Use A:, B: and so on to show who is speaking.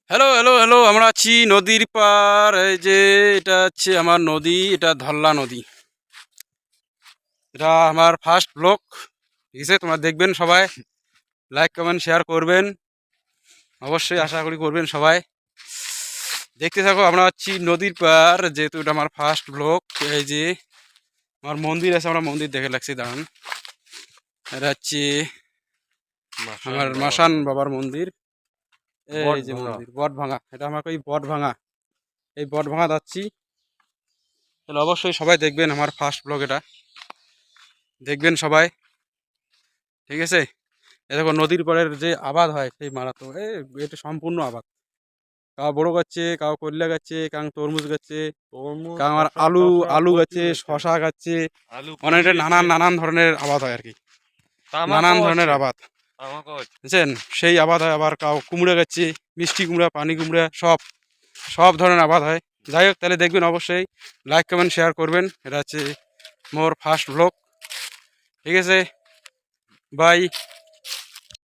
A: Hello hello hello, আমরা আছি নদীর পার। এই যে এটা হচ্ছে আমার নদী, এটা ধল্লা নদী। এটা আমার ফার্স্ট ব্লগ, ঠিক আছে? তোমরা দেখবেন সবাই, লাইক কমেন্ট শেয়ার করবেন, অবশ্যই আশা করি করবেন সবাই। দেখতে থাকো, আমরা আছি নদীর পার, যেহেতু এটা আমার ফার্স্ট ব্লগ। এই যে আমার মন্দির আছে, আমরা মন্দির দেখে লাগছি, দাঁড়ান। এটা হচ্ছে আমার মাসান বাবার মন্দির। এই যে মন্দির বট ভাঙা, এটা আমাকে এই বট ভাঙা, এই বট ভাঙা যাচ্ছি। তাহলে অবশ্যই সবাই দেখবেন, আমার ফার্স্ট ব্লগ এটা দেখবেন সবাই, ঠিক আছে? এ দেখো নদীর পাড়ের যে আবাদ হয় সেই মারাত্মক, এটা সম্পূর্ণ আবাদ। কাউ বড় গাচ্ছে, কাউ করলা গাচ্ছে, কাউ তরমুজ গাচ্ছে, কাউ আমার আলু আলু গাচ্ছে, শশা গাচ্ছে, অনেকটা নানান নানান ধরনের আবাদ হয় আর কি, নানান ধরনের আবাদ, বুঝছেন? সেই আবাদ হয়। আবার কাউ কুমড়া গাচ্ছে, মিষ্টি কুমড়া, পানি কুমড়া, সব সব ধরনের আবাদ হয়। যাই হোক, তাহলে দেখবেন অবশ্যই, লাইক কমেন্ট শেয়ার করবেন। এটা হচ্ছে মোর ফার্স্ট ব্লগ, ঠিক আছে? বাই।